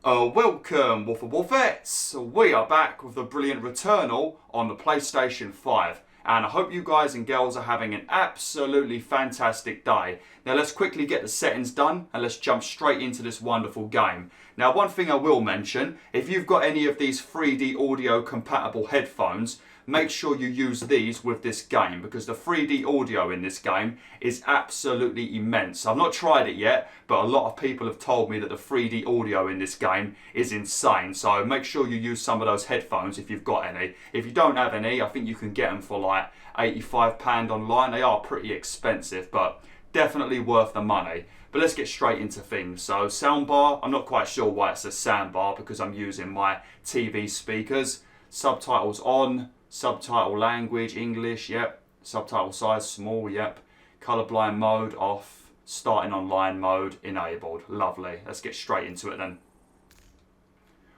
Welcome, WolfTheWolfettes! We are back with the brilliant Returnal on the PlayStation 5. And I hope you guys and girls are having an absolutely fantastic day. Now let's quickly get the settings done and let's jump straight into this wonderful game. Now one thing I will mention, if you've got any of these 3D audio compatible headphones, make sure you use these with this game because the 3D audio in this game is absolutely immense. I've not tried it yet, but a lot of people have told me that the 3D audio in this game is insane. So make sure you use some of those headphones if you've got any. If you don't have any, I think you can get them for like £85 online. They are pretty expensive, but definitely worth the money. But let's get straight into things. So soundbar, I'm not quite sure why it says soundbar because I'm using my TV speakers. Subtitles on. Subtitle language, English, yep. Subtitle size, small, yep. Colorblind mode, off. Starting online mode, enabled. Lovely. Let's get straight into it then.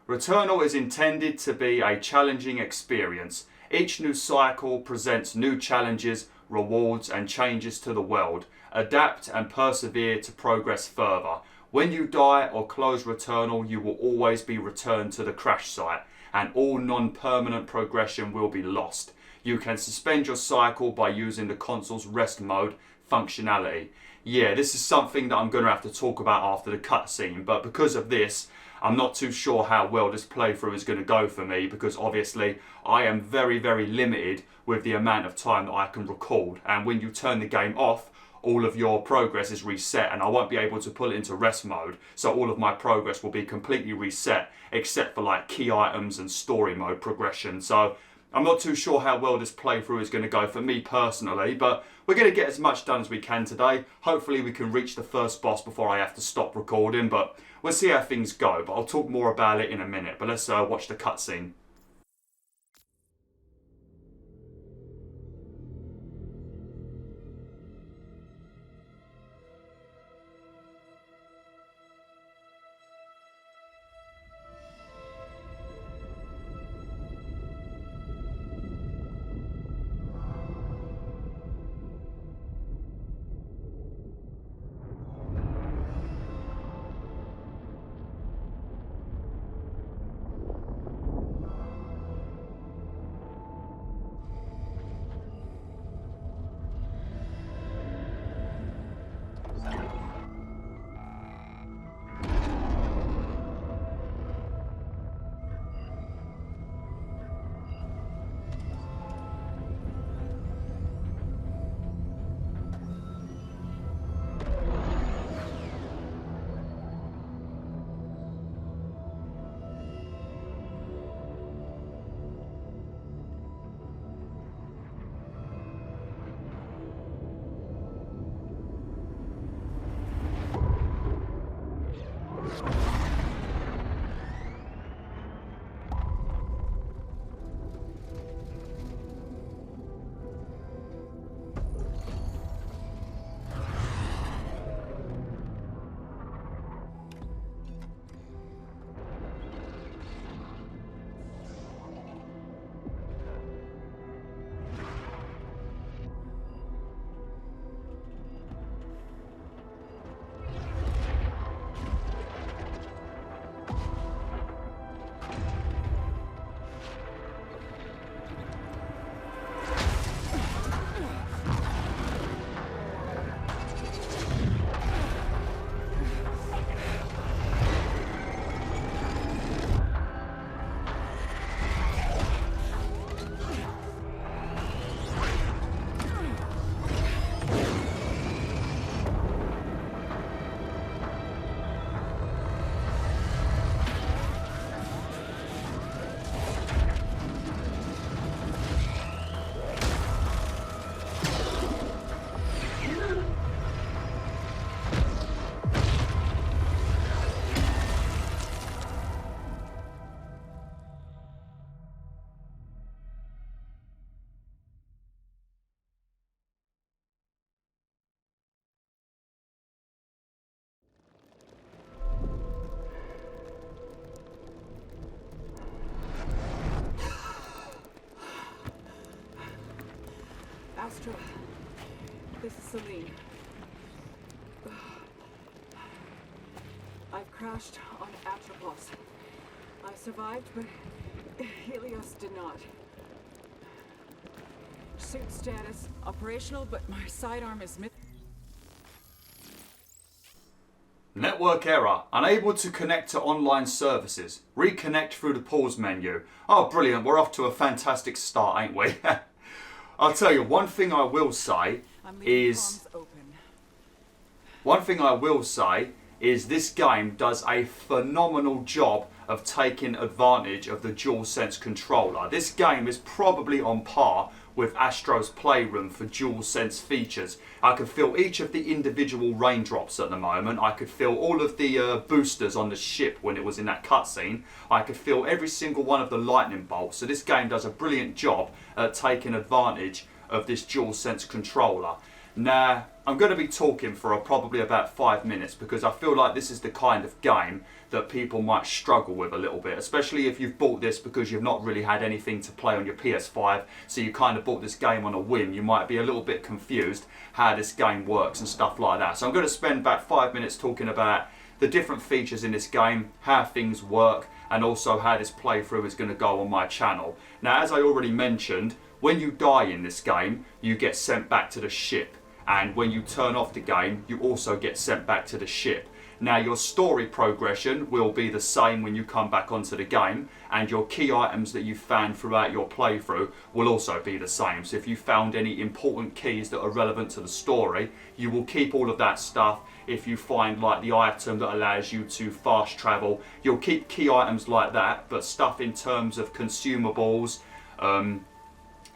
Returnal is intended to be a challenging experience. Each new cycle presents new challenges, rewards and changes to the world. Adapt and persevere to progress further. When you die or close Returnal, you will always be returned to the crash site, and all non-permanent progression will be lost. You can suspend your cycle by using the console's rest mode functionality. Yeah, this is something that I'm going to have to talk about after the cutscene, but because of this, I'm not too sure how well this playthrough is going to go for me because obviously I am very, very limited with the amount of time that I can record, and when you turn the game off, all of your progress is reset and I won't be able to put it into rest mode, so all of my progress will be completely reset except for like key items and story mode progression. So I'm not too sure how well this playthrough is going to go for me personally, but we're going to get as much done as we can today. Hopefully we can reach the first boss before I have to stop recording, but we'll see how things go. But I'll talk more about it in a minute, but let's watch the cutscene. This is Selene. I've crashed on Atropos. I survived, but Helios did not. Suit status operational, but my sidearm is missing. Network error. Unable to connect to online services. Reconnect through the pause menu. Oh, brilliant. We're off to a fantastic start, ain't we? I'll tell you, one thing I will say is... One thing I will say is this game does a phenomenal job of taking advantage of the DualSense controller. This game is probably on par with Astro's Playroom for DualSense features. I can feel each of the individual raindrops at the moment. I could feel all of the boosters on the ship when it was in that cutscene. I could feel every single one of the lightning bolts. So this game does a brilliant job at taking advantage of this DualSense controller. Now, I'm going to be talking for probably about 5 minutes because I feel like this is the kind of game that people might struggle with a little bit, especially if you've bought this because you've not really had anything to play on your PS5, so you kind of bought this game on a whim. You might be a little bit confused how this game works and stuff like that. So I'm going to spend about 5 minutes talking about the different features in this game, how things work, and also how this playthrough is going to go on my channel. Now, as I already mentioned, when you die in this game, you get sent back to the ship. And when you turn off the game, you also get sent back to the ship. Now, your story progression will be the same when you come back onto the game, and your key items that you found throughout your playthrough will also be the same. So if you found any important keys that are relevant to the story, you will keep all of that stuff. If you find like the item that allows you to fast travel, you'll keep key items like that, but stuff in terms of consumables,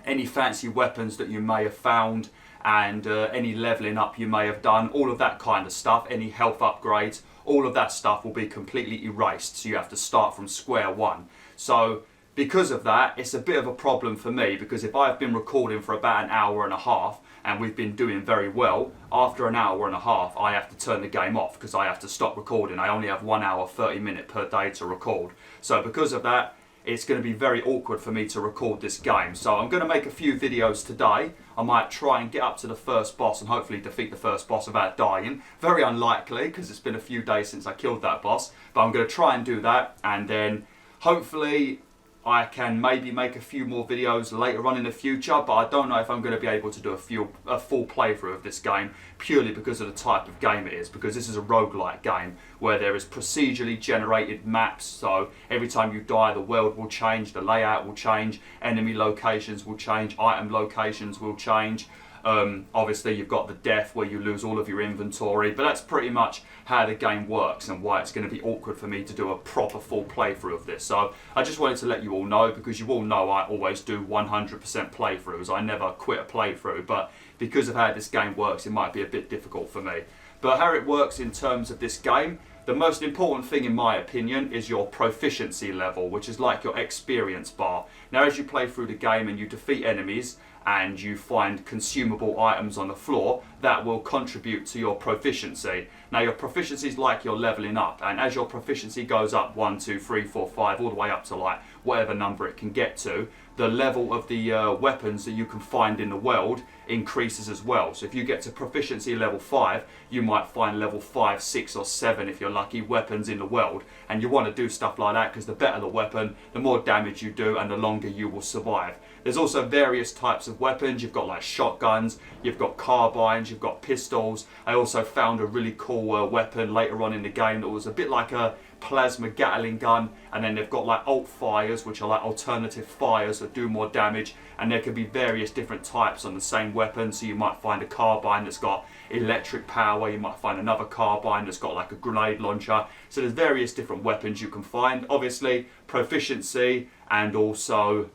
any fancy weapons that you may have found, and any leveling up you may have done, all of that kind of stuff, any health upgrades, all of that stuff will be completely erased. So you have to start from square one. So because of that, it's a bit of a problem for me, because if I've been recording for about an hour and a half and we've been doing very well, after an hour and a half I have to turn the game off because I have to stop recording. I only have 1 hour 30 minutes per day to record. So because of that, it's going to be very awkward for me to record this game. So I'm going to make a few videos today. I might try and get up to the first boss and hopefully defeat the first boss without dying. Very unlikely because it's been a few days since I killed that boss. But I'm going to try and do that, and then hopefully I can maybe make a few more videos later on in the future, but I don't know if I'm going to be able to do a full playthrough of this game, purely because of the type of game it is, because this is a roguelike game where there is procedurally generated maps. So every time you die, the world will change, the layout will change, enemy locations will change, item locations will change. Obviously you've got the death where you lose all of your inventory, but that's pretty much how the game works and why it's going to be awkward for me to do a proper full playthrough of this. So I just wanted to let you all know, because you all know I always do 100% playthroughs. I never quit a playthrough, but because of how this game works, it might be a bit difficult for me. But how it works in terms of this game, the most important thing in my opinion is your proficiency level, which is like your experience bar. Now, as you play through the game and you defeat enemies and you find consumable items on the floor, that will contribute to your proficiency. Now, your proficiency is like you're leveling up, and as your proficiency goes up 1, 2, 3, 4, 5, all the way up to like whatever number it can get to, the level of the weapons that you can find in the world increases as well. So if you get to proficiency level 5, you might find level 5, 6 or 7 if you're lucky weapons in the world, and you want to do stuff like that because the better the weapon, the more damage you do and the longer you will survive. There's also various types of weapons. You've got like shotguns, you've got carbines, you've got pistols. I also found a really cool weapon later on in the game that was a bit like a plasma Gatling gun, and then they've got like alt fires, which are like alternative fires that do more damage, and there can be various different types on the same weapon. So you might find a carbine that's got electric power, you might find another carbine that's got like a grenade launcher. So there's various different weapons you can find. Obviously proficiency and also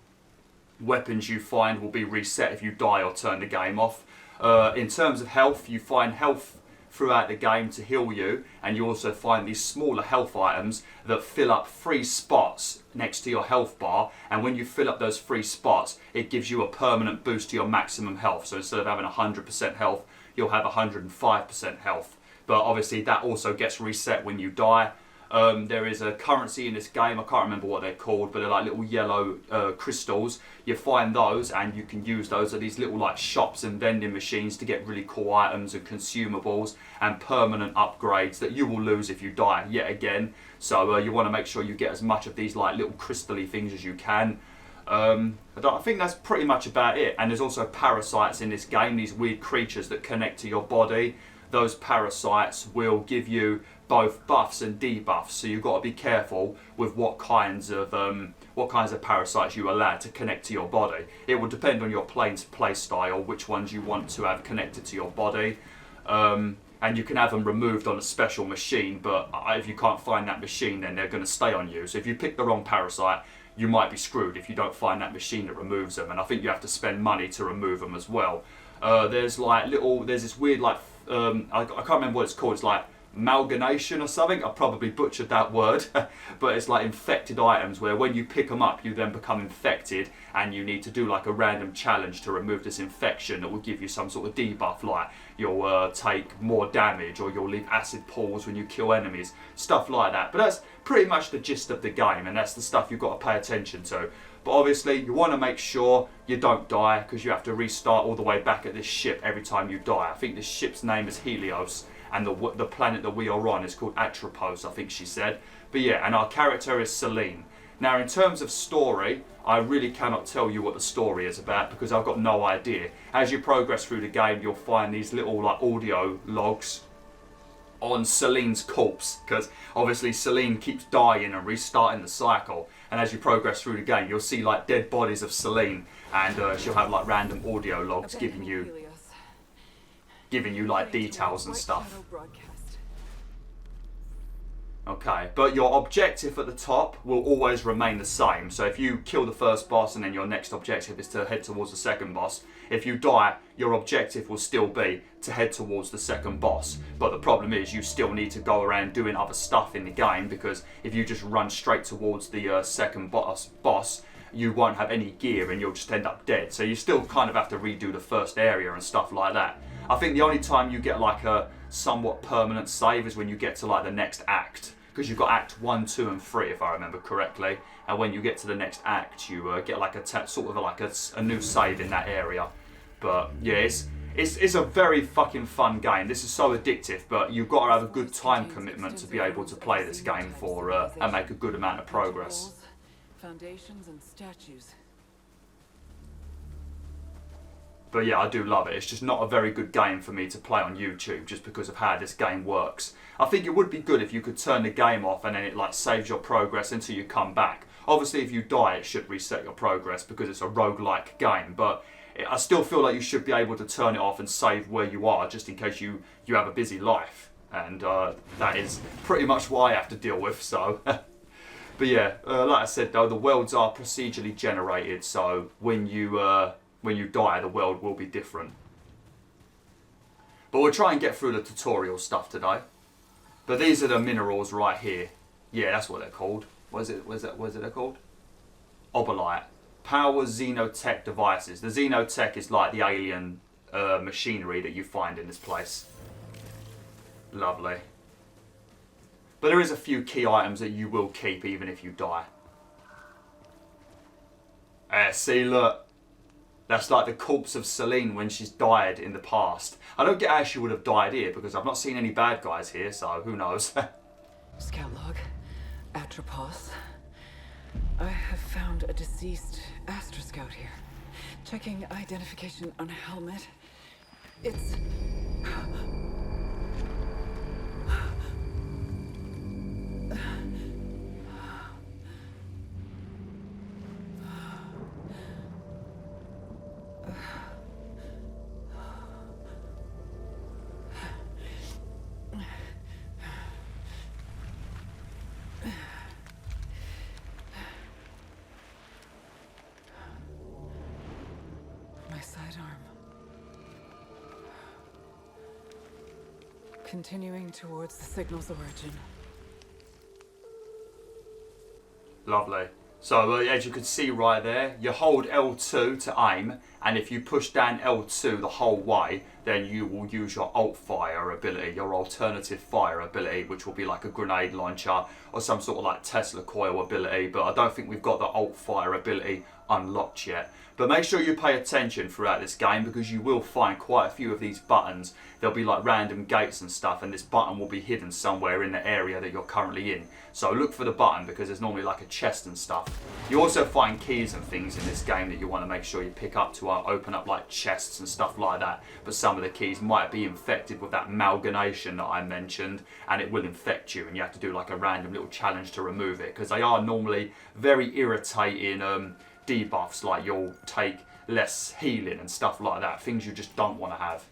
weapons you find will be reset if you die or turn the game off. In terms of health, you find health throughout the game to heal you, and you also find these smaller health items that fill up 3 spots next to your health bar, and when you fill up those 3 spots, it gives you a permanent boost to your maximum health. So instead of having 100% health, you'll have 105% health, but obviously that also gets reset when you die. There is a currency in this game, I can't remember what they're called, but they're like little yellow crystals. You find those and you can use those at these little like shops and vending machines to get really cool items and consumables and permanent upgrades that you will lose if you die yet again. So you want to make sure you get as much of these like little crystally things as you can. I think that's pretty much about it. And there's also parasites in this game, these weird creatures that connect to your body. Those parasites will give you both buffs and debuffs, so you've got to be careful with what kinds of parasites you allow to connect to your body. It will depend on your play style, which ones you want to have connected to your body. And you can have them removed on a special machine, but if you can't find that machine, then they're going to stay on you. So if you pick the wrong parasite, you might be screwed if you don't find that machine that removes them. And I think you have to spend money to remove them as well. There's this weird like I can't remember what it's called. It's like amalgamation or something. I probably butchered that word, but it's like infected items where when you pick them up you then become infected and you need to do like a random challenge to remove this infection that will give you some sort of debuff, like you'll take more damage or you'll leave acid pools when you kill enemies, stuff like that. But that's pretty much the gist of the game, and that's the stuff you've got to pay attention to. But obviously you want to make sure you don't die, because you have to restart all the way back at this ship every time you die. I think this ship's name is Helios, and the planet that we are on is called Atropos, I think she said. But yeah, and our character is Selene. Now in terms of story, I really cannot tell you what the story is about because I've got no idea. As you progress through the game, you'll find these little like audio logs on Selene's corpse, because obviously Selene keeps dying and restarting the cycle, and as you progress through the game you'll see like dead bodies of Selene, and she'll have like random audio logs giving you like details and stuff. Okay, but your objective at the top will always remain the same. So if you kill the first boss and then your next objective is to head towards the second boss, if you die, your objective will still be to head towards the second boss. But the problem is you still need to go around doing other stuff in the game, because if you just run straight towards the second boss, you won't have any gear and you'll just end up dead. So you still kind of have to redo the first area and stuff like that. I think the only time you get like a somewhat permanent save is when you get to like the next act, because you've got Act 1, 2 and 3 if I remember correctly, and when you get to the next act you get like a new save in that area. But yeah, it's a very fucking fun game. This is so addictive, but you've got to have a good time commitment to be able to play this game for and make a good amount of progress. Foundations and statues. But yeah, I do love it. It's just not a very good game for me to play on YouTube just because of how this game works. I think it would be good if you could turn the game off and then it like saves your progress until you come back. Obviously if you die it should reset your progress because it's a roguelike game, but I still feel like you should be able to turn it off and save where you are just in case you have a busy life. And that is pretty much what I have to deal with, so... But yeah, like I said though, the worlds are procedurally generated, so when you die, the world will be different. But we'll try and get through the tutorial stuff today. But these are the minerals right here. Yeah, that's what they're called. What is it called? Obolite. Power xenotech devices. The xenotech is like the alien machinery that you find in this place. Lovely. But there is a few key items that you will keep even if you die. See, look. That's like the corpse of Selene when she's died in the past. I don't get how she would have died here because I've not seen any bad guys here, so who knows. Scout log. Atropos. I have found a deceased Astra Scout here. Checking identification on helmet. It's... my sidearm. Continuing towards the signal's origin. Lovely. So as you can see right there, you hold L2 to aim, and if you push down L2 the whole way, then you will use your alt fire ability, your alternative fire ability, which will be like a grenade launcher or some sort of like Tesla coil ability, but I don't think we've got the alt fire ability unlocked yet. But make sure you pay attention throughout this game, because you will find quite a few of these buttons. There'll be like random gates and stuff, and this button will be hidden somewhere in the area that you're currently in. So look for the button, because there's normally like a chest and stuff. You also find keys and things in this game that you want to make sure you pick up to open up like chests and stuff like that. But some of the keys might be infected with that amalgamation that I mentioned, and it will infect you, and you have to do like a random little challenge to remove it, because they are normally very irritating debuffs, like you'll take less healing and stuff like that, things you just don't want to have.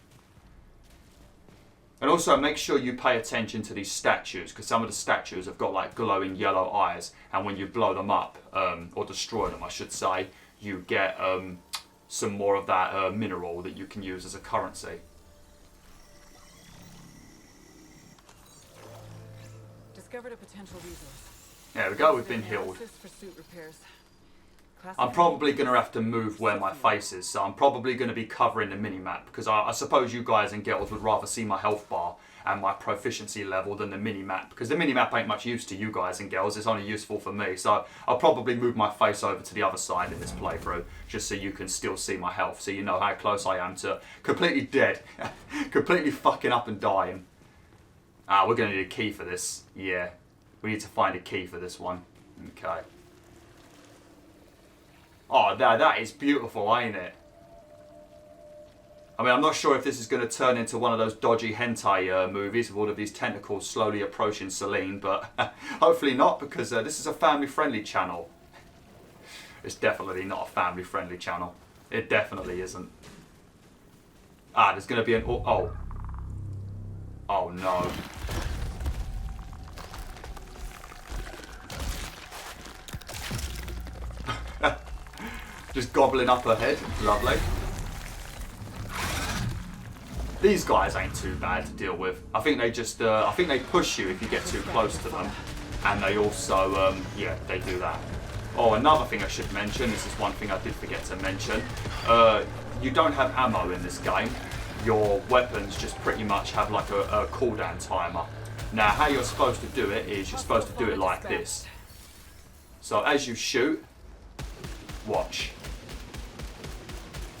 And also make sure you pay attention to these statues, because some of the statues have got like glowing yellow eyes, and when you blow them up, or destroy them I should say, you get some more of that mineral that you can use as a currency. Discovered a potential resource. There we go, we've been healed. For suit repairs. I'm probably going to have to move where my face is, so I'm probably going to be covering the minimap, because I suppose you guys and girls would rather see my health bar and my proficiency level than the minimap, because the minimap ain't much use to you guys and girls, it's only useful for me. So I'll probably move my face over to the other side in this playthrough, just so you can still see my health, so you know how close I am to completely dead, completely fucking up and dying. We're going to need a key for this. Yeah, we need to find a key for this one. Okay. Oh, that is beautiful, ain't it? I mean, I'm not sure if this is going to turn into one of those dodgy hentai movies with all of these tentacles slowly approaching Selene, but hopefully not, because this is a family-friendly channel. It's definitely not a family-friendly channel. It definitely isn't. There's going to be an... Oh. Oh, no. Just gobbling up her head. Lovely. These guys ain't too bad to deal with. I think they just, I think they push you if you get too close to them. And they also, yeah, they do that. Oh, another thing I should mention, this is one thing I did forget to mention. You don't have ammo in this game. Your weapons just pretty much have like a cooldown timer. Now, how you're supposed to do it is you're supposed to do it like this. So as you shoot, watch.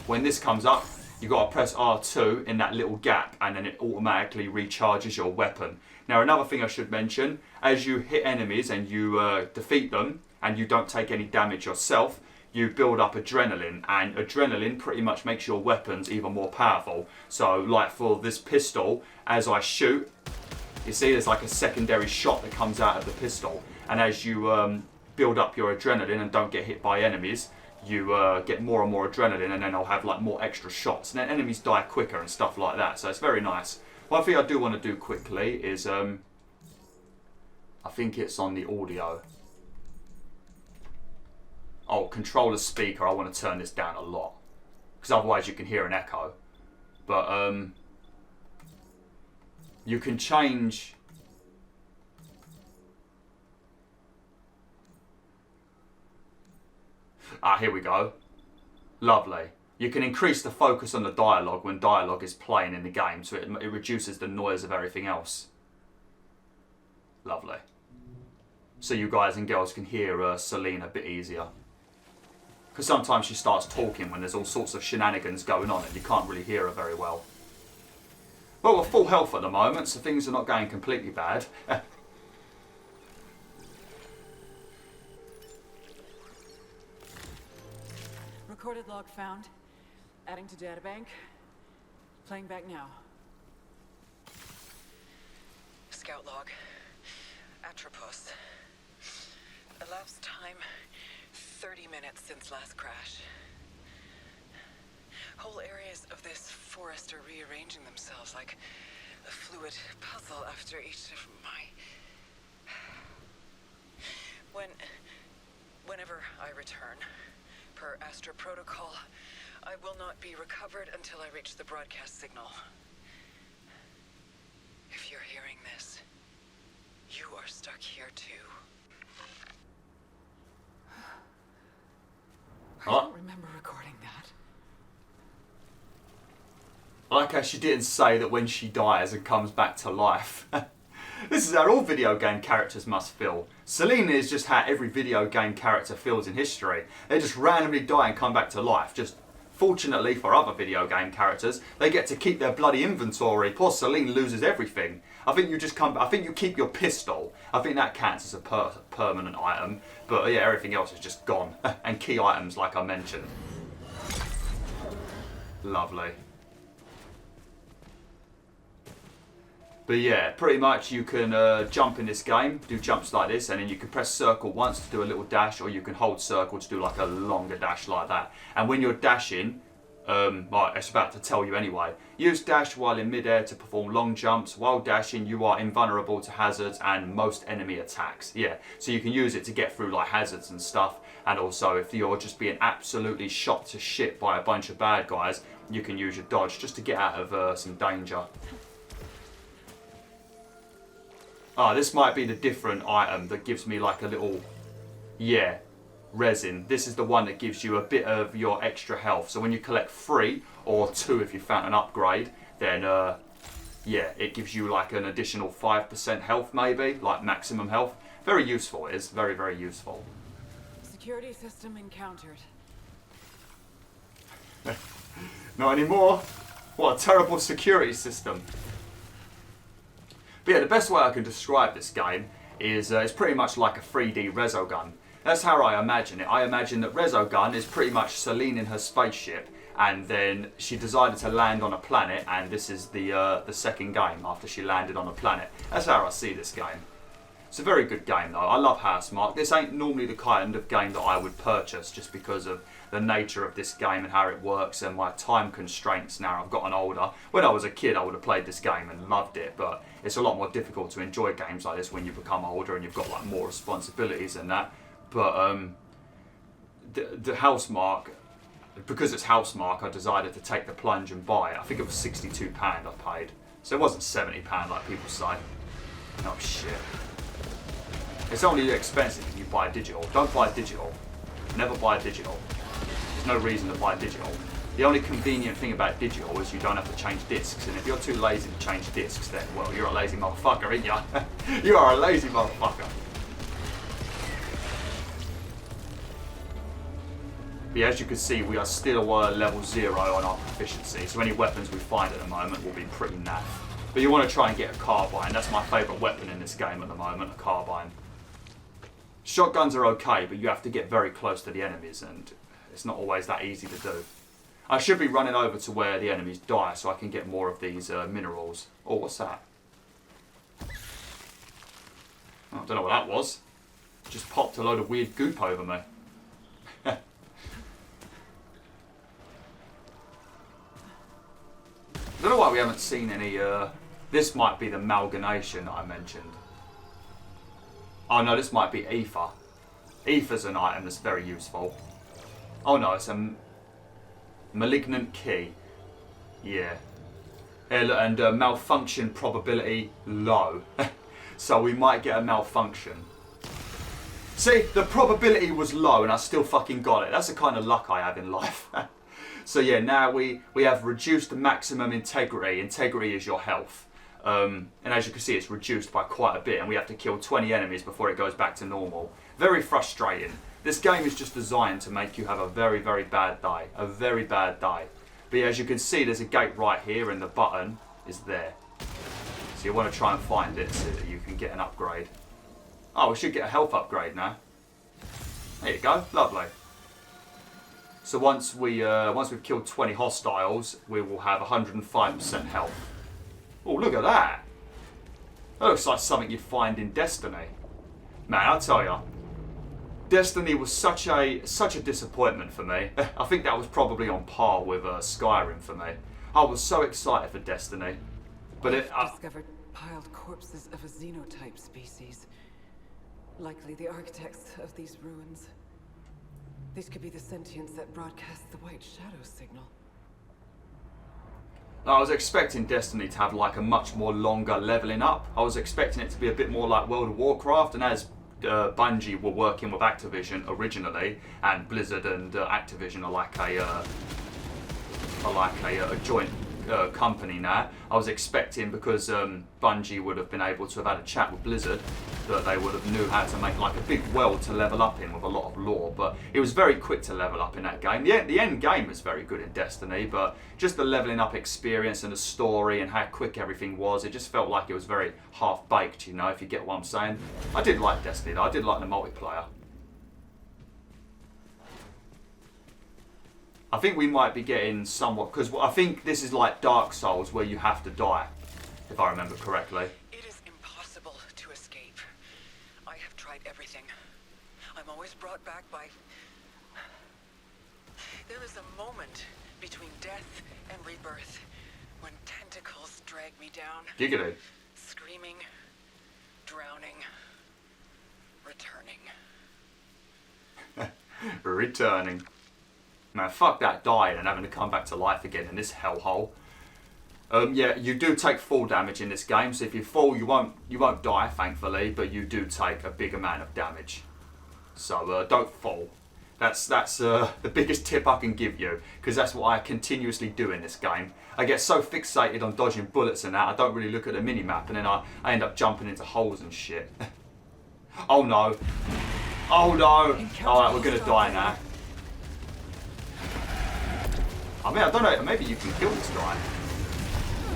When this comes up, you've got to press R2 in that little gap, and then it automatically recharges your weapon. Now, another thing I should mention, as you hit enemies and you defeat them, and you don't take any damage yourself, you build up adrenaline, and adrenaline pretty much makes your weapons even more powerful. So, like for this pistol, as I shoot, you see there's like a secondary shot that comes out of the pistol, and as you build up your adrenaline and don't get hit by enemies, you get more and more adrenaline, and then I'll have like more extra shots, and then enemies die quicker and stuff like that. So it's very nice. One thing I do want to do quickly is I think it's on the audio. Oh, controller speaker. I want to turn this down a lot, because otherwise you can hear an echo. But you can change. Here we go. Lovely. You can increase the focus on the dialogue when dialogue is playing in the game, so it reduces the noise of everything else. Lovely. So you guys and girls can hear Selene a bit easier. Because sometimes she starts talking when there's all sorts of shenanigans going on and you can't really hear her very well. Well, we're full health at the moment, so things are not going completely bad. Recorded log found. Adding to databank. Playing back now. Scout log. Atropos. Elapsed time 30 minutes since last crash. Whole areas of this forest are rearranging themselves like a fluid puzzle after each of my... Whenever I return, per Astra protocol, I will not be recovered until I reach the broadcast signal. If you're hearing this, you are stuck here too. how she didn't say that when she dies and comes back to life. This is how all video game characters must feel. Selene is just how every video game character feels in history. They just randomly die and come back to life. Just fortunately for other video game characters, they get to keep their bloody inventory. Poor Selene loses everything. I think you keep your pistol. I think that counts as a permanent item. But yeah, everything else is just gone. And key items, like I mentioned. Lovely. But yeah, pretty much you can jump in this game, do jumps like this, and then you can press circle once to do a little dash, or you can hold circle to do like a longer dash like that. And when you're dashing, well, it's about to tell you anyway, use dash while in midair to perform long jumps. While dashing, you are invulnerable to hazards and most enemy attacks. Yeah, so you can use it to get through like hazards and stuff. And also, if you're just being absolutely shot to shit by a bunch of bad guys, you can use your dodge just to get out of some danger. Ah, this might be the different item that gives me like a little, yeah, resin. This is the one that gives you a bit of your extra health. So when you collect 3 or 2 if you found an upgrade, then yeah, it gives you like an additional 5% health maybe, like maximum health. Very useful, it is. Very, very useful. Security system encountered. Not anymore. What a terrible security system. But yeah, the best way I can describe this game is it's pretty much like a 3D resogun. That's how I imagine it. I imagine that resogun is pretty much Selene in her spaceship, and then she decided to land on a planet, and this is the second game after she landed on a planet. That's how I see this game. It's a very good game though. I love Housemarque. This ain't normally the kind of game that I would purchase just because of the nature of this game and how it works and my time constraints now I've gotten older. When I was a kid I would have played this game and loved it, but it's a lot more difficult to enjoy games like this when you become older and you've got like more responsibilities and that. But the Housemarque, because it's Housemarque, I decided to take the plunge and buy it. I think it was £62 I paid. So it wasn't £70 like people say. Oh shit. It's only expensive if you buy digital. Don't buy digital. Never buy digital. There's no reason to buy digital. The only convenient thing about digital is you don't have to change discs, and if you're too lazy to change discs, then, well, you're a lazy motherfucker, aren't you? You are a lazy motherfucker. But yeah, as you can see, we are still level 0 on our proficiency, so any weapons we find at the moment will be pretty naff. But you want to try and get a carbine. That's my favourite weapon in this game at the moment, a carbine. Shotguns are okay, but you have to get very close to the enemies, and it's not always that easy to do. I should be running over to where the enemies die so I can get more of these minerals. Oh, what's that? Oh, I don't know what that was. Just popped a load of weird goop over me. I don't know why we haven't seen any... This might be the amalgamation that I mentioned. Oh no, this might be ether. Ether's an item that's very useful. Oh no, it's a malignant key. Yeah. And malfunction probability low. So we might get a malfunction. See, the probability was low and I still fucking got it. That's the kind of luck I have in life. So yeah, now we have reduced the maximum integrity. Integrity is your health. And as you can see, it's reduced by quite a bit, and we have to kill 20 enemies before it goes back to normal. Very frustrating. This game is just designed to make you have a very, very bad day. A very bad day. But yeah, as you can see, there's a gate right here, and the button is there. So you want to try and find it so that you can get an upgrade. Oh, we should get a health upgrade now. There you go. Lovely. So once we've killed 20 hostiles, we will have 105% health. Oh, look at that. That looks like something you'd find in Destiny. Man, I'll tell you, Destiny was such a disappointment for me. I think that was probably on par with Skyrim for me. I was so excited for Destiny. But it... discovered piled corpses of a xenotype species. Likely the architects of these ruins. These could be the sentients that broadcast the White Shadow signal. I was expecting Destiny to have like a much more longer leveling up. I was expecting it to be a bit more like World of Warcraft, and as Bungie were working with Activision originally, and Blizzard and Activision are like a joint company now. I was expecting, because Bungie would have been able to have had a chat with Blizzard, that they would have knew how to make like a big world to level up in with a lot of lore, but it was very quick to level up in that game. The end game was very good in Destiny, but just the leveling up experience and the story and how quick everything was, it just felt like it was very half-baked, you know, if you get what I'm saying. I did like Destiny though, I did like the multiplayer. I think we might be getting somewhat, because I think this is like Dark Souls where you have to die, if I remember correctly. It is impossible to escape. I have tried everything. I'm always brought back by... There is a moment between death and rebirth when tentacles drag me down. Giggity. Screaming, drowning, returning. Returning. Man, fuck that dying and having to come back to life again in this hellhole. Yeah, you do take fall damage in this game, so if you fall, you won't die, thankfully, but you do take a big amount of damage. So don't fall. That's the biggest tip I can give you, because that's what I continuously do in this game. I get so fixated on dodging bullets and that, I don't really look at the minimap, and then I end up jumping into holes and shit. Oh no. Oh no. Alright, we're gonna die now. I mean, I don't know, maybe you can kill this guy.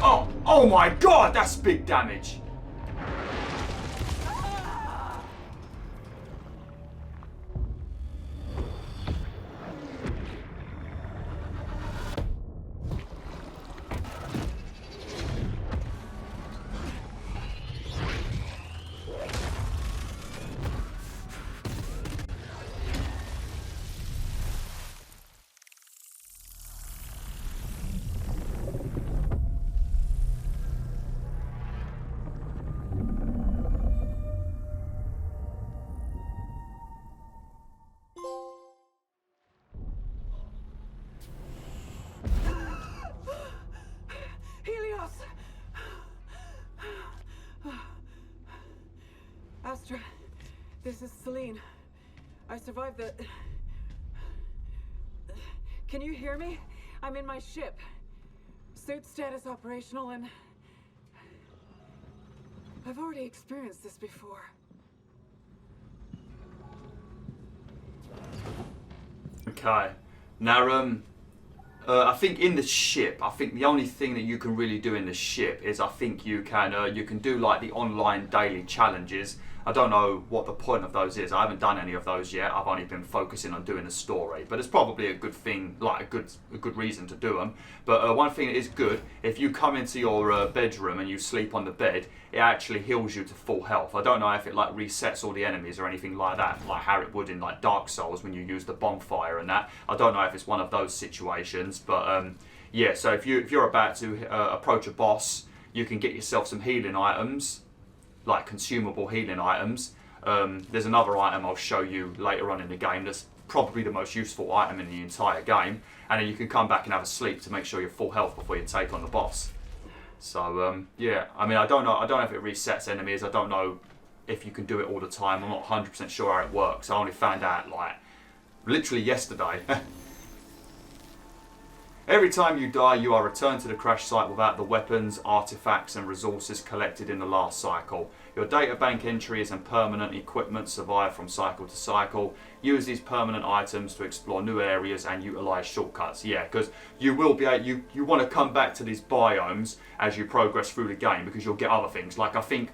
Oh my god, that's big damage. Astra, this is Selene. I survived the... Can you hear me? I'm in my ship. Suit status operational and... I've already experienced this before. Okay. Now, I think in the ship, I think the only thing that you can really do in the ship is I think you can do like the online daily challenges. I don't know what the point of those is. I haven't done any of those yet. I've only been focusing on doing the story, but it's probably a good thing, like a good reason to do them. But one thing that is good, if you come into your bedroom and you sleep on the bed, it actually heals you to full health. I don't know if it like resets all the enemies or anything like that, like how it would in like Dark Souls when you use the bonfire and that. I don't know if it's one of those situations, but yeah. So if you're about to approach a boss, you can get yourself some healing items, like consumable healing items. There's another item I'll show you later on in the game that's probably the most useful item in the entire game, and then you can come back and have a sleep to make sure you're full health before you take on the boss. So yeah, I mean, I don't know if it resets enemies. I don't know if you can do it all the time. I'm not 100% sure how it works. I only found out like literally yesterday. Every time you die, you are returned to the crash site without the weapons, artifacts and resources collected in the last cycle. Your databank entries and permanent equipment survive from cycle to cycle. Use these permanent items to explore new areas and utilise shortcuts. Yeah, because you will be able, you want to come back to these biomes as you progress through the game, because you'll get other things. Like I think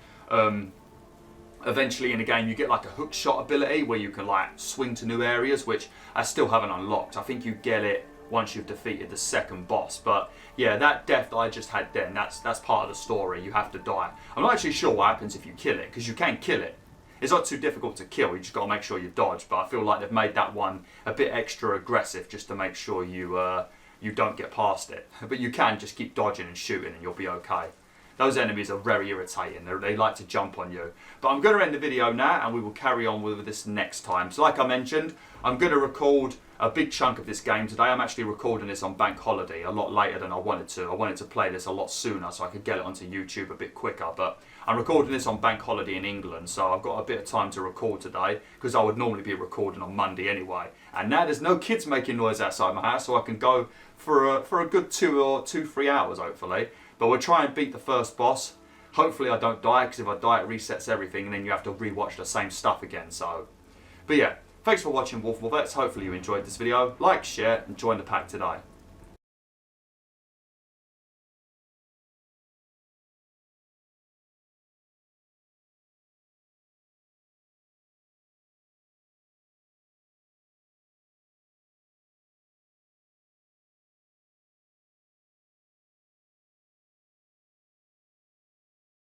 eventually in the game you get like a hook shot ability where you can like swing to new areas, which I still haven't unlocked. I think you get it once you've defeated the second boss. But yeah, that death that I just had then, that's part of the story. You have to die. I'm not actually sure what happens if you kill it, because you can kill it. It's not too difficult to kill, you just got to make sure you dodge, but I feel like they've made that one a bit extra aggressive just to make sure you don't get past it. But you can just keep dodging and shooting and you'll be okay. Those enemies are very irritating. They like to jump on you. But I'm going to end the video now and we will carry on with this next time. So like I mentioned, I'm going to record a big chunk of this game today. I'm actually recording this on bank holiday a lot later than I wanted to. I wanted to play this a lot sooner so I could get it onto YouTube a bit quicker. But I'm recording this on bank holiday in England, so I've got a bit of time to record today, because I would normally be recording on Monday anyway. And now there's no kids making noise outside my house, so I can go for a good 3 hours hopefully. But we'll try and beat the first boss. Hopefully I don't die, because if I die it resets everything and then you have to rewatch the same stuff again. So, but yeah, thanks for watching WolfTheWolf. Hopefully you enjoyed this video. Like, share and join the pack today.